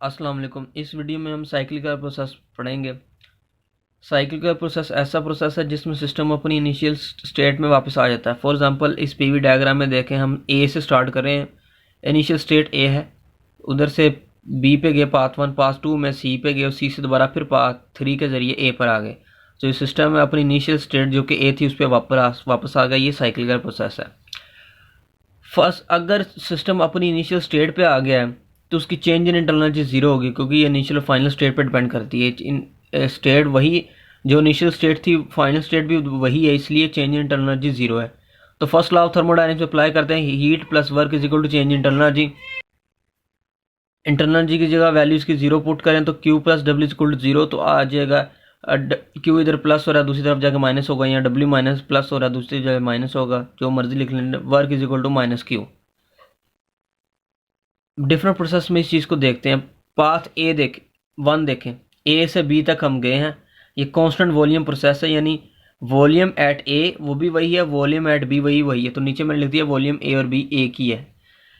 अस्सलाम वालेकुम। इस वीडियो में हम साइकिल का प्रोसेस पढ़ेंगे। साइकिल का प्रोसेस ऐसा प्रोसेस है जिसमें सिस्टम अपनी इनिशियल स्टेट में वापस आ जाता है। फॉर एग्जांपल इस पीवी डायग्राम में देखें, हम ए से स्टार्ट कर रहे हैं। इनिशियल स्टेट ए है, उधर से बी पे गए पाथ 1, पाथ 2 में सी पे गए और सी से दोबारा फिर पाथ 3 के जरिए ए पर आ गए। तो इस सिस्टम में अपनी इनिशियल स्टेट जो कि ए थी उस पर वापस आ गया। ये साइकिल का प्रोसेस है। फर्स्ट, अगर सिस्टम अपनी इनिशियल स्टेट पे आ गया है तो उसकी change in internal energy zero होगी, क्योंकि ये इनिशियल और फाइनल स्टेट पे डिपेंड करती है। इन स्टेट वही जो इनिशियल स्टेट थी, फाइनल स्टेट भी वही है, इसलिए change in internal energy zero है। तो first law of thermodynamics apply करते हैं। Heat plus work is equal to change in internal energy. Internal energy की जगह वैल्यूज की जीरो पुट करें तो Q plus W is equal to zero, तो आ जाएगा क्यू इधर प्लस हो रहा है, दूसरी तरफ जाकर माइनस होगा, या डब्ल्यू माइनस प्लस हो रहा है, दूसरी जगह माइनस होगा, जो मर्जी लिख लें। Work is equal to minus Q. Different process में इस चीज़ को देखते हैं। पाथ ए देखें, 1 देखें, ए से बी तक हम गए हैं। ये कांस्टेंट वॉल्यूम प्रोसेस है, यानी वॉल्यूम एट ए वो भी वही है, वॉल्यूम एट बी वही है। तो नीचे मैंने लिख दिया वॉल्यूम ए और बी एक ही है।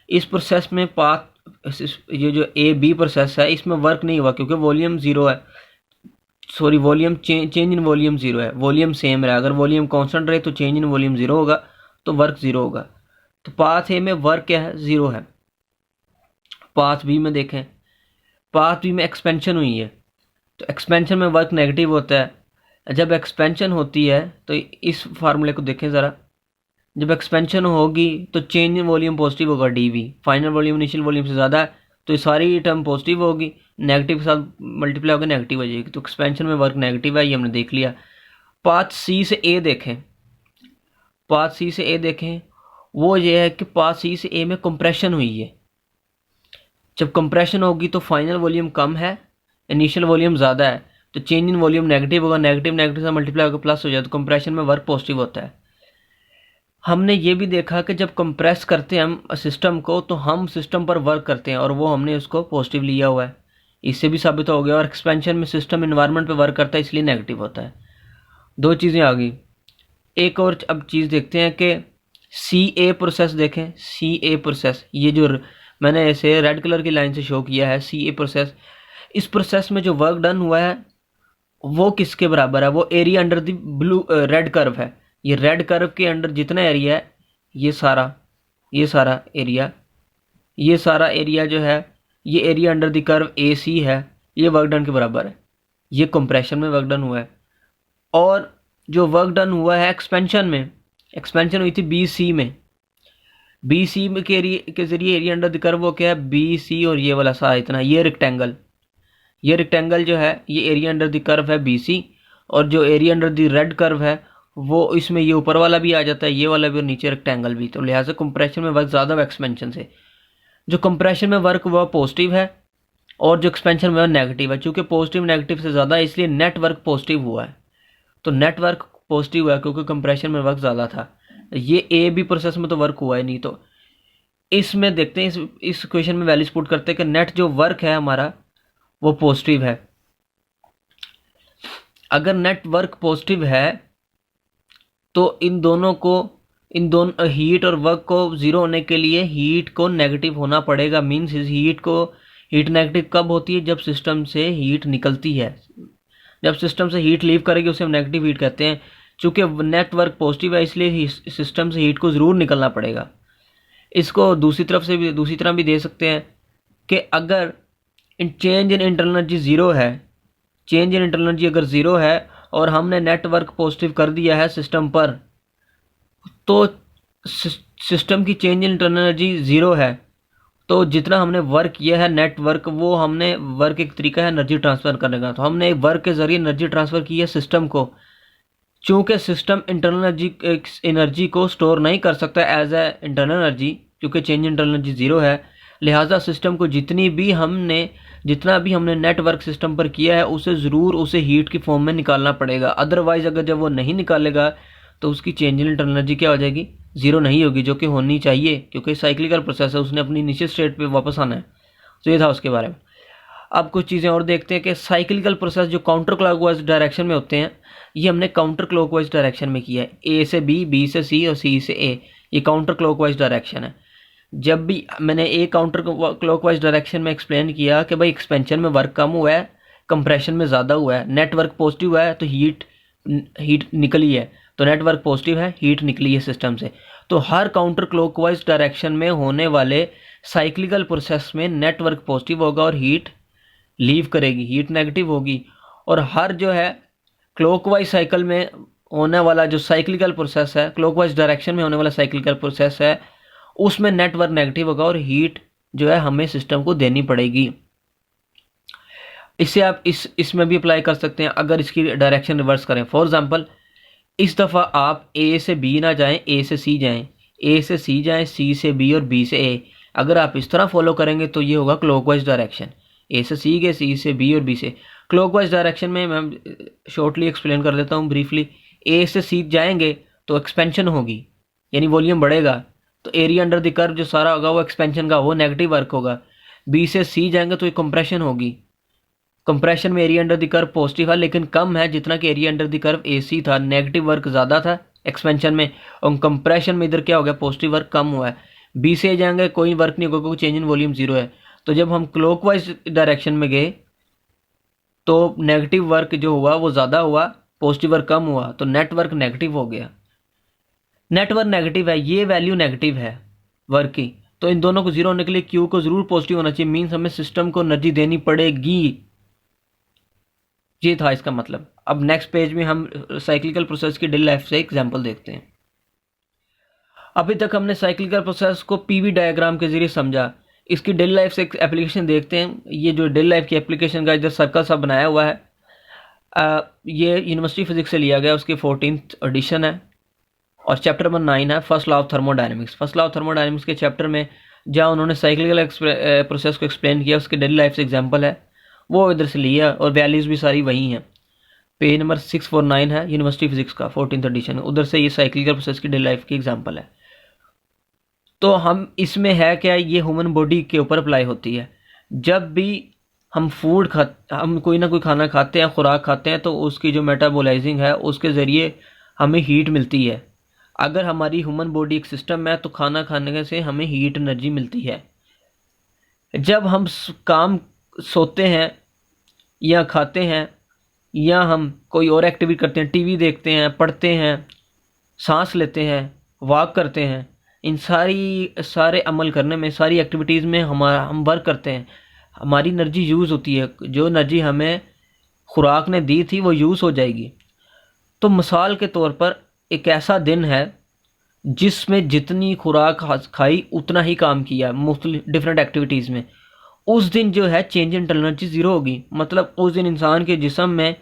इस प्रोसेस में ये जो ए बी प्रोसेस है इसमें वर्क नहीं हुआ, क्योंकि वॉल्यूम जीरो है। Sorry, volume change in volume zero है, वॉल्यूम सेम रहा। अगर वॉल्यूम कांस्टेंट रहे तो चेंज इन वॉल्यूम जीरो होगा, तो वर्क जीरो होगा। तो पाथ ए में वर्क क्या है? जीरो है। पाथ बी में देखें, पाथ बी में एक्सपेंशन हुई है, तो एक्सपेंशन में वर्क नेगेटिव होता है। जब एक्सपेंशन होती है तो इस फार्मूले को देखें ज़रा, जब एक्सपेंशन होगी तो चेंज इन वॉल्यूम पॉजिटिव होगा, dV. Final volume initial volume से ज़्यादा है तो ये सारी टर्म पॉजिटिव होगी, नेगेटिव के साथ मल्टीप्लाई होकर नेगेटिव हो जाएगी। तो एक्सपेंशन में वर्क नेगेटिव है, ये हमने देख लिया। पाथ सी से ए देखें, पाथ सी से ए देखें, वो ये है कि पाथ सी से ए में कंप्रेशन हुई है। जब कंप्रेशन होगी तो फाइनल वॉल्यूम कम है, इनिशियल वॉल्यूम ज़्यादा है, तो चेंज इन वॉल्यूम नेगेटिव होगा, नेगेटिव नेगेटिव से मल्टीप्लाई होकर प्लस हो जाए, तो कंप्रेशन में वर्क पॉजिटिव होता है। हमने ये भी देखा कि जब कंप्रेस करते हैं हम सिस्टम को तो हम सिस्टम पर वर्क करते हैं, और वो हमने उसको पॉजिटिव लिया हुआ है, इससे भी साबित हो गया। और एक्सपेंशन में सिस्टम इन्वायरमेंट पर वर्क करता है, इसलिए नेगेटिव होता है। दो चीज़ें आ गई। एक और अब चीज़ देखते हैं कि सी ए प्रोसेस देखें। सी ए प्रोसेस, ये जो मैंने ऐसे रेड कलर की लाइन से शो किया है, सी ए प्रोसेस, इस प्रोसेस में जो वर्क डन हुआ है वो किसके बराबर है? वो area under the blue red curve है। ये रेड कर्व के अंडर जितना एरिया है, ये सारा एरिया, ये सारा एरिया जो है, ये एरिया अंडर द कर्व ए सी है, ये वर्क डन के बराबर है। ये कंप्रेशन में वर्क डन हुआ है। और जो वर्क डन हुआ है एक्सपेंशन में, एक्सपेंशन हुई थी बी सी में, बी सी के जरिए एरिया अंडर द कर्व वो क्या है? बी सी, और ये वाला सा इतना, ये रेक्टेंगल, ये रेक्टेंगल जो है ये एरिया अंडर द कर्व है बी सी, और जो area under the red curve है वो इसमें ये ऊपर वाला भी आ जाता है, ये वाला भी, और नीचे रेक्टेंगल भी। तो लिहाजा कंप्रेशन में वर्क ज़्यादा हुआ एक्सपेंशन से। जो कंप्रेशन में वर्क हुआ पॉजिटिव है, और जो एक्सपेंशन में नेगेटिव है। चूँकि पॉजिटिव नेगेटिव से ज़्यादा है, इसलिए नेट वर्क पॉजिटिव हुआ है। तो नेट वर्क पॉजिटिव हुआ है क्योंकि कंप्रेशन में वर्क ज़्यादा था। ये ए बी प्रोसेस में तो वर्क हुआ है नहीं। तो इसमें देखते हैं, इस क्वेश्चन में वैल्यूज पुट करते हैं कि नेट जो वर्क है हमारा वो पॉजिटिव है। अगर नेट वर्क पॉजिटिव है तो इन दोनों हीट और वर्क को ज़ीरो होने के लिए हीट को नेगेटिव होना पड़ेगा। मीन्स हीट नेगेटिव कब होती है? जब सिस्टम से हीट निकलती है। जब सिस्टम से हीट लीव करेगी उसे हम नेगेटिव हीट कहते हैं। चूँकि नेट वर्क पॉजिटिव है इसलिए सिस्टम से हीट को ज़रूर निकलना पड़ेगा। इसको दूसरी तरह भी दे सकते हैं कि अगर change in internal energy zero है, चेंज इन इंटरनल एनर्जी अगर ज़ीरो है और हमने नेटवर्क पॉजिटिव कर दिया है सिस्टम पर, तो सिस्टम की change in internal energy zero है, तो जितना हमने वर्क किया है नेटवर्क, वो हमने वर्क एक तरीका है एनर्जी ट्रांसफ़र करने का, तो हमने एक वर्क के ज़रिए एनर्जी ट्रांसफ़र की है सिस्टम को। चूँकि सिस्टम इंटरनल एनर्जी को स्टोर नहीं कर सकता एज ए इंटरनल एनर्जी, क्योंकि चेंज इंटरनल एनर्जी ज़ीरो है, लिहाजा सिस्टम को जितना भी हमने नेटवर्क सिस्टम पर किया है उसे हीट की फॉर्म में निकालना पड़ेगा। अदरवाइज़ अगर जब वो नहीं निकालेगा तो उसकी चेंज इन इंटरनल एनर्जी क्या हो जाएगी? ज़ीरो नहीं होगी, जो कि होनी चाहिए, क्योंकि साइक्लिकल प्रोसेस है, उसने अपनी इनिशियल स्टेट पे वापस आना है। तो ये था उसके बारे में। अब कुछ चीज़ें और देखते हैं कि साइक्लिकल प्रोसेस जो काउंटर क्लॉकवाइज डायरेक्शन में होते हैं, ये हमने काउंटर क्लॉकवाइज डायरेक्शन में किया है। ए से बी, बी से सी और सी से ए, ये काउंटर क्लॉकवाइज डायरेक्शन है। जब भी मैंने एक काउंटर क्लॉकवाइज डायरेक्शन में एक्सप्लेन किया कि भाई एक्सपेंशन में वर्क कम हुआ है, कंप्रेशन में ज़्यादा हुआ है, नेटवर्क पॉजिटिव हुआ है तो हीट निकली है, तो नेटवर्क पॉजिटिव है, हीट निकली है सिस्टम से। तो हर काउंटर क्लॉकवाइज डायरेक्शन में होने वाले साइक्लिकल प्रोसेस में नेटवर्क पॉजिटिव होगा और हीट लीव करेगी, हीट नेगेटिव होगी। और हर जो है क्लॉकवाइज साइकिल में होने वाला जो साइक्लिकल प्रोसेस है, क्लॉकवाइज डायरेक्शन में होने वाला साइक्लिकल प्रोसेस है, उसमें नेटवर्क नेगेटिव होगा और हीट जो है हमें सिस्टम को देनी पड़ेगी। इससे आप इसमें भी अप्लाई कर सकते हैं अगर इसकी डायरेक्शन रिवर्स करें। फॉर एग्जांपल इस दफ़ा आप ए से बी ना जाएं, ए से सी जाएं, ए से सी जाएं, सी से बी और बी से ए। अगर आप इस तरह फॉलो करेंगे तो ये होगा क्लॉकवाइज डायरेक्शन, ए से सी गए, सी से बी और बी से। क्लॉकवाइज डायरेक्शन में मैं शॉर्टली एक्सप्लेन कर देता हूँ ब्रीफली। ए से सी जाएंगे तो एक्सपेंशन होगी, यानी वॉल्यूम बढ़ेगा, तो एरिया अंडर द कर्व जो सारा होगा वो एक्सपेंशन का, वो नेगेटिव वर्क होगा। बी से सी जाएंगे तो ये कंप्रेशन होगी, कंप्रेशन में area under the curve positive है लेकिन कम है जितना कि area under the curve AC था, नेगेटिव वर्क ज़्यादा था एक्सपेंशन में, और कंप्रेशन में इधर क्या हो गया, पॉजिटिव वर्क कम हुआ है। बी से जाएंगे कोई वर्क नहीं होगा क्योंकि चेंज इन वॉल्यूम जीरो है। तो जब हम क्लॉकवाइज डायरेक्शन में गए तो नेगेटिव वर्क जो हुआ वो ज़्यादा हुआ, पॉजिटिव वर्क कम हुआ, तो नेटवर्क नेगेटिव हो गया। नेटवर्क नेगेटिव है, ये वैल्यू नेगेटिव है वर्क की, तो इन दोनों को जीरो होने के लिए क्यू को जरूर पॉजिटिव होना चाहिए, मीन्स हमें सिस्टम को एनर्जी देनी पड़ेगी। ये था इसका मतलब। अब नेक्स्ट पेज में हम साइक्लिकल प्रोसेस की डेली लाइफ से एग्जांपल देखते हैं। अभी तक हमने साइक्लिकल प्रोसेस को पीवी डायग्राम के जरिए समझा, इसकी डेली लाइफ से एक एप्लीकेशन देखते हैं। ये जो डेली लाइफ की एप्लीकेशन का इधर सर्कल सा बनाया हुआ है, ये यूनिवर्सिटी फिजिक्स से लिया गया, उसकी 14th एडिशन है और चैप्टर नंबर 9 है, first law of thermodynamics. First law of thermodynamics के चैप्टर में जहाँ उन्होंने साइक्लिकल प्रोसेस को एक्सप्लेन किया, उसके डेली लाइफ से एग्जाम्पल है, वो इधर से लिया और वैल्यूज़ भी सारी वही हैं। पेज नंबर 649 है यूनिवर्सिटी फिजिक्स का 14th एडिशन, उधर से ये साइक्लिकल प्रोसेस की डेली लाइफ की एग्जाम्पल है। तो हम इसमें है क्या, ये ह्यूमन बॉडी के ऊपर अप्लाई होती है। जब भी हम हम कोई ना कोई खाना खाते हैं, खुराक खाते हैं, तो उसकी जो मेटाबोलाइजिंग है उसके ज़रिए हमें हीट मिलती है। अगर हमारी ह्यूमन बॉडी एक सिस्टम है तो खाना खाने से हमें हीट एनर्जी मिलती है। जब हम सोते हैं या खाते हैं या हम कोई और एक्टिविटी करते हैं, टीवी देखते हैं, पढ़ते हैं, सांस लेते हैं, वॉक करते हैं, इन सारे अमल करने में, सारी एक्टिविटीज़ में हम वर्क करते हैं, हमारी एनर्जी यूज़ होती है। जो एनर्जी हमें खुराक ने दी थी वो यूज़ हो जाएगी। तो मिसाल के तौर पर एक ऐसा दिन है जिसमें जितनी खुराक खाई उतना ही काम किया मुख्तलिफ डिफरेंट एक्टिविटीज़ में, उस दिन जो है चेंज इन एनर्जी ज़ीरो होगी। मतलब उस दिन इंसान के जिस्म में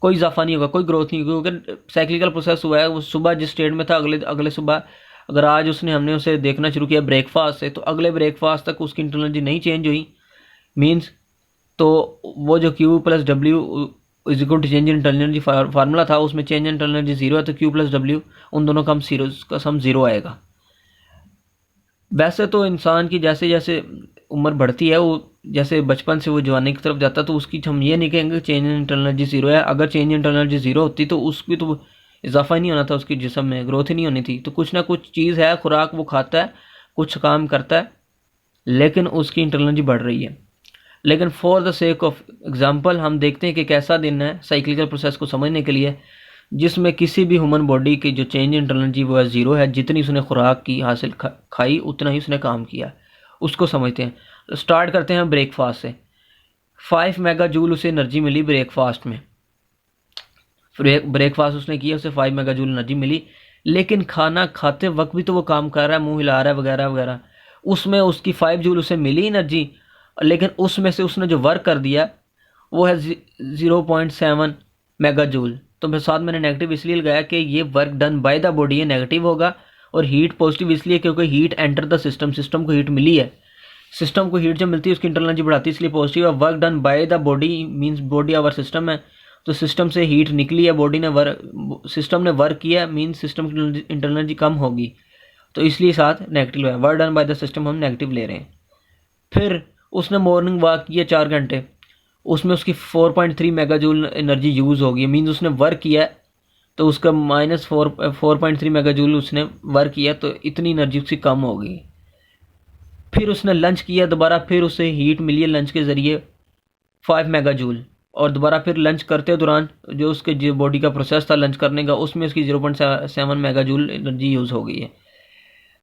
कोई इजाफा नहीं होगा, कोई ग्रोथ नहीं होगी, क्योंकि साइक्लिकल प्रोसेस हुआ है। वो सुबह जिस स्टेट में था अगले सुबह, अगर आज हमने उसे देखना शुरू किया ब्रेकफास्ट से, तो अगले ब्रेकफास्ट तक उसकी इंटरनल एनर्जी नहीं चेंज हुई, मीन्स तो वो जो Q plus W is equal to change in internal energy formula था, उसमें change in internal energy zero है, तो Q प्लस डब्ल्यू उन दोनों का सम जीरो आएगा। वैसे तो इंसान की जैसे जैसे उम्र बढ़ती है, वो जैसे बचपन से वो जवानी की तरफ जाता है, तो उसकी हम ये नहीं कहेंगे change in internal energy zero है। अगर change in internal energy zero होती तो उसकी तो इजाफा ही नहीं होना था, उसकी जिस्म में ग्रोथ ही नहीं होनी थी। तो कुछ ना कुछ चीज़ है, खुराक वो खाता है, कुछ काम करता है, लेकिन उसकी इंटरनल एनर्जी बढ़ रही है। लेकिन for the sake of example हम देखते हैं कि एक ऐसा दिन है साइक्लिकल प्रोसेस को समझने के लिए जिसमें किसी भी ह्यूमन बॉडी की जो चेंज इन इंटरनल एनर्जी वो है ज़ीरो है। जितनी उसने खुराक की हासिल खाई उतना ही उसने काम किया, उसको समझते हैं। तो स्टार्ट करते हैं ब्रेकफास्ट से। 5 मेगा जूल उसे एनर्जी मिली ब्रेकफास्ट में, ब्रेकफास्ट उसने किया, उसे 5 मेगा जूल एनर्जी मिली। लेकिन खाना खाते वक्त भी तो वो काम कर रहा है, मुंह हिला रहा है वगैरह वगैरह, उसमें उसकी 5 जूल उसे मिली एनर्जी, लेकिन उसमें से उसने जो वर्क कर दिया वो है 0.7 मेगा जूल। तो मेरे साथ मैंने नेगेटिव इसलिए लगाया कि ये work done by the body है, नेगेटिव होगा। और हीट पॉजिटिव इसलिए क्योंकि heat enter the system, system को हीट मिली है, सिस्टम को हीट जब मिलती है उसकी इंटरनल एनर्जी बढ़ाती है, इसलिए पॉजिटिव है। Work done by the body means body our system है, तो सिस्टम से हीट निकली है, बॉडी ने सिस्टम ने वर्क किया, मीन्स सिस्टम की इंटरनल एनर्जी कम होगी, तो इसलिए साथ नेगेटिव है। Work done by the system हम नेगेटिव ले रहे हैं। फिर उसने मॉर्निंग वॉक किया 4 घंटे, उसमें उसकी 4.3 मेगा जूल एनर्जी यूज़ होगी, मीन्स उसने वर्क किया तो उसका -4.3 मेगा जूल उसने वर्क किया, तो इतनी एनर्जी उसकी कम होगी। फिर उसने लंच किया दोबारा, फिर उसे हीट मिली है लंच के ज़रिए 5 मेगा जूल, और दोबारा फिर लंच करते दौरान जो उसके जो बॉडी का प्रोसेस था लंच करने का, उसमें उसकी 0.7 मेगा जूल एनर्जी यूज़ हो गई है।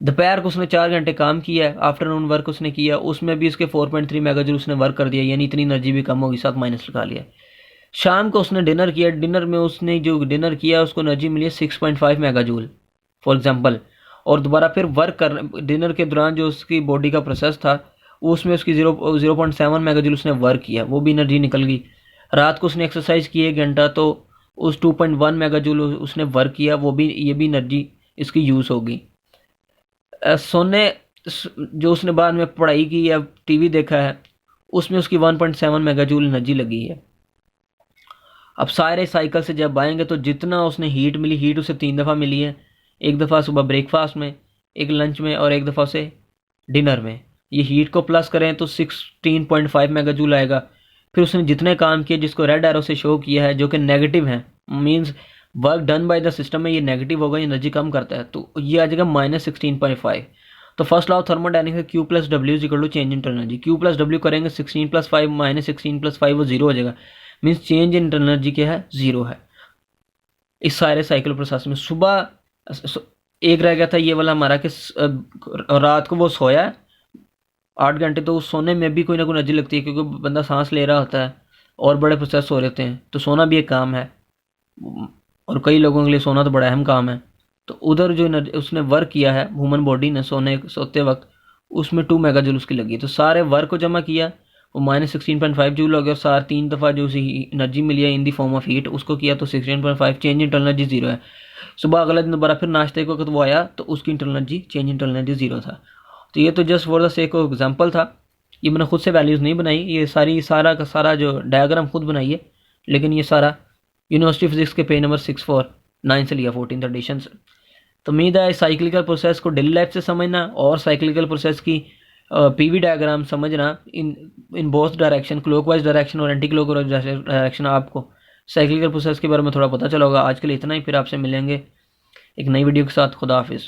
दोपहर को उसने 4 घंटे काम किया है, आफ्टरनून वर्क उसने किया, उसमें भी उसके 4.3 मेगा जूल उसने वर्क कर दिया, यानी इतनी एनर्जी भी कम होगी, साथ माइनस लगा लिया। शाम को उसने डिनर किया, डिनर में उसने जो डिनर किया उसको एनर्जी मिली है 6.5 मेगा जूल फॉर एग्जाम्पल, और दोबारा फिर वर्क कर डिनर के दौरान जो उसकी बॉडी का प्रोसेस था उसमें उसकी 0.7 मेगा जूल उसने वर्क किया, वो भी एनर्जी निकल गई। रात को उसने एक्सरसाइज की 1 घंटा, तो उस 2.1 मेगा जूल उसने वर्क किया, वो भी ये भी एनर्जी इसकी यूज़ होगी। सोने जो उसने बाद में पढ़ाई की या टीवी देखा है उसमें उसकी 1.7 मेगा जूल एनर्जी लगी है। अब सारे साइकिल से जब आएंगे तो जितना उसने हीट मिली, हीट उसे 3 दफ़ा मिली है, एक दफ़ा सुबह ब्रेकफास्ट में, एक लंच में, और एक दफ़ा उसे डिनर में। ये हीट को प्लस करें तो 16.5 मेगा जूल आएगा। फिर उसने जितने काम किए जिसको रेड एरो से शो किया है जो कि नेगेटिव है, means work done by the system में ये नेगेटिव होगा, ये एनर्जी कम करता है, तो ये आ जाएगा -16.5। तो first law of thermodynamics Q plus W is equal to change in internal energy. Q plus W करेंगे 16+5 -16+5 वो 0 हो जाएगा, means change in internal energy क्या है, 0 है इस सारे साइकिल प्रोसेस में। सुबह एक रह गया था ये वाला हमारा कि रात को वो सोया 8 घंटे, तो उस सोने में भी कोई ना कोई एनर्जी लगती है क्योंकि बंदा सांस ले रहा होता है और बड़े प्रोसेस हो रहते हैं, तो सोना भी एक काम है, और कई लोगों के लिए सोना तो बड़ा अहम काम है। तो उधर जो उसने वर्क किया है ह्यूमन बॉडी ने सोते वक्त, उसमें 2 मेगा जूल उसकी लगी, तो सारे वर्क को जमा किया वो -16.5 जूल हो गया, और सार 3 दफ़ा जो उसी एनर्जी मिली है इन दी फॉर्म ऑफ हीट उसको किया तो 16.5, चेंज इंटरनल एनर्जी 0 है। सुबह अगला दिन दोबारा फिर नाश्ते को वक्त वो आया तो उसकी internal energy, change internal energy 0 था। तो ये तो just for the sake of example था, ये मैंने खुद से वैल्यूज़ नहीं बनाई, ये सारा का सारा जो डायग्राम खुद बनाई है, लेकिन ये सारा यूनिवर्सिटी फिजिक्स के पेज नंबर 649 से लिया 14th एडिशन से। तो उम्मीद है साइक्लिकल प्रोसेस को डेली लाइफ से समझना और साइक्लिकल प्रोसेस की पीवी डायग्राम समझना in both direction, clockwise direction और एंटी क्लॉकवाइज डायरेक्शन, आपको साइक्लिकल प्रोसेस के बारे में थोड़ा पता चला होगा। आज के लिए इतना ही, फिर आपसे मिलेंगे एक नई वीडियो के साथ। खुदा हाफिज़।